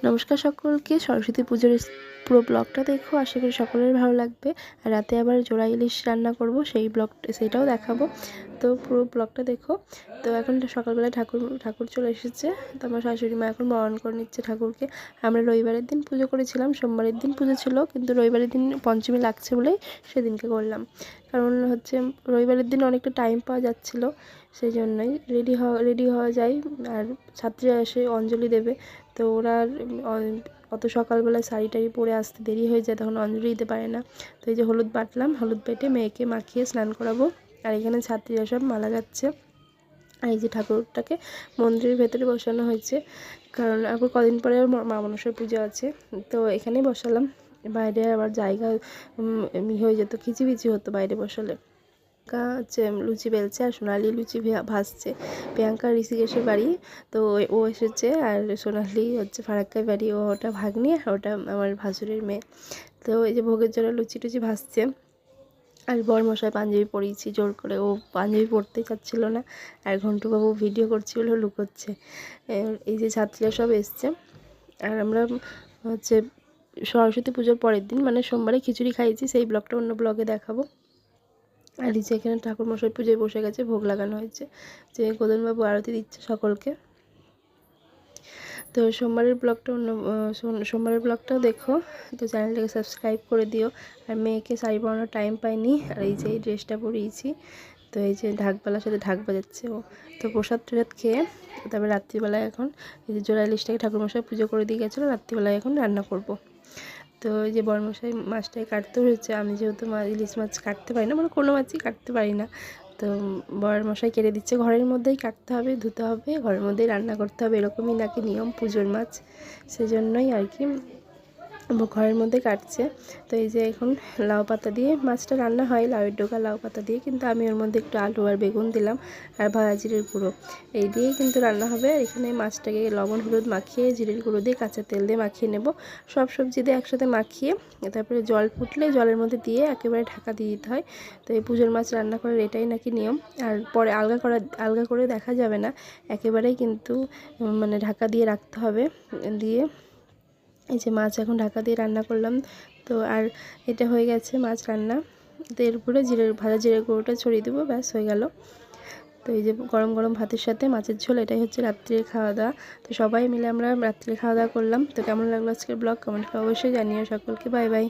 নমস্কার সকলকে, সরস্বতী পুজোর পুরো ব্লগটা দেখো, আশা করি সকলের ভালো লাগবে। আর রাতে আবার জোড়া ইলিশ রান্না করব, সেইটাও দেখাবো। তো পুরো ব্লগটা দেখো। তো এখন সকালবেলায় ঠাকুর চলে এসেছে। তো আমার শাশুড়ি মা এখন বরণ করে নিচ্ছে ঠাকুরকে। আমরা রবিবারের দিন পুজো করেছিলাম, সোমবারের দিন পুজো ছিল, কিন্তু রবিবারের দিন পঞ্চমী লাগছে বলেই সেদিনকে করলাম। কারণ হচ্ছে রবিবারের দিন অনেকটা টাইম পাওয়া যাচ্ছিল, সেই জন্যই রেডি হওয়া যায়। আর ছাত্রীরা এসে অঞ্জলি দেবে, তো ওরা অত সকালবেলায় শাড়ি টাড়ি পরে আসতে দেরি হয়ে যায়, তখন অঞ্জলি দিতে পারে না। তো এই যে হলুদ বাটলাম, হলুদ বেটে মেয়েকে মাখিয়ে স্নান করাবো। আর এখানে ছাত্রীরা সব মালা গাচ্ছে। আর এই যে ঠাকুরটাকে মন্দিরের ভেতরে বসানো হয়েছে, কারণ আবার কদিন পরে মা মনসার পুজো আছে। তো এখানেই বসালাম। বাইরে আবার জায়গা হয়ে যেত, খিচিবিচি হতো বাইরে বসালে। হচ্ছে লুচি বেলছে আর সোনালি লুচি ভাজছে। প্রিয়াঙ্কা ঋষিকেশের বাড়ি, তো ও এসেছে। আর সোনালি হচ্ছে ফারাক্কার বাড়ি, ওটা ভাগ্নি, ওটা আমার ভাসুরের মেয়ে। তো এই যে ভোগের জন্য লুচি টুচি ভাজছে। আর বরমশাই পাঞ্জাবি পরিয়েছি জোর করে, ও পাঞ্জাবি পরতেই চাচ্ছিল না। আর ঘন্টুবাবু ভিডিও করছি বলে লুকোচ্ছে। এই যে ছাত্রীরা সব এসছে। আর আমরা হচ্ছে সরস্বতী পুজোর পরের দিন মানে সোমবারে খিচুড়ি খাইয়েছি, সেই ব্লগটা অন্য ব্লগে দেখাবো। আর এই যে এখানে ঠাকুরমশাই পুজোয় বসে গেছে, ভোগ লাগানো হয়েছে, যে গোদনবাবু আরতি দিচ্ছে সকলকে। তো সোমবারের ব্লগটাও দেখো। তো চ্যানেলটাকে সাবস্ক্রাইব করে দিও। আর মেয়েকে শাড়ি পরানোর টাইম পাইনি, আর এই যে এই ড্রেসটা পরিয়েছি। তো এই যে ঢাকবালার সাথে ঢাক বাজাচ্ছে ও। তো প্রসাদ খেয়ে তারপরে রাত্রিবেলায় এখন এই যে জোড়া ইলিশটাকে ঠাকুরমশাই পুজো করে দিয়ে গেছিলো, রাত্রিবেলায় এখন রান্না করব। তো এই যে বরমশাই মাছটাই কাটতে হয়েছে, আমি যেহেতু ইলিশ মাছ কাটতে পারি না, মানে কোনো মাছই কাটতে পারি না। তো বরমশাই কেটে দিচ্ছে। ঘরের মধ্যেই কাটতে হবে, ধুতে হবে, ঘরের মধ্যেই রান্না করতে হবে, এরকমই নাকি নিয়ম পুজোর মাছ, সেজন্যই আর কি ঘরের মধ্যে কাটছে। তো এই যে এখন লাউ পাতা দিয়ে মাছটা রান্না হয়, লাউয়ের ডোকা লাউ পাতা দিয়ে, কিন্তু আমি ওর মধ্যে একটু আলু আর বেগুন দিলাম আর ভাজা জিরের গুঁড়ো, এই দিয়েই কিন্তু রান্না হবে। আর এখানে মাছটাকে লবণ হলুদ মাখিয়ে জিরের গুঁড়ো দিয়ে কাঁচা তেল দিয়ে মাখিয়ে নেব, সব সবজি দিয়ে একসাথে মাখিয়ে। তারপরে জল ফুটলে জলের মধ্যে দিয়ে একেবারে ঢাকা দিয়ে দিতে হয়। তো এই পুজোর মাছ রান্না করার এটাই নাকি নিয়ম। আর পরে আলগা করে দেখা যাবে না, একেবারেই কিন্তু মানে ঢাকা দিয়ে রাখতে হবে। দিয়ে এই যে মাছ এখন ঢাকা দিয়ে রান্না করলাম। তো আর এটা হয়ে গেছে মাছ রান্না। তো এর উপরে ভাজা জিরের গুঁড়োটা ছড়িয়ে দেবো, ব্যাস হয়ে গেল। তো এই যে গরম গরম ভাতের সাথে মাছের ঝোল, এটাই হচ্ছে রাত্রির খাওয়া দাওয়া। তো সবাই মিলে আমরা রাত্রির খাওয়া দাওয়া করলাম। তো কেমন লাগলো আজকের ব্লগ, কমেন্ট করে অবশ্যই জানিও সকলকে। Bye bye.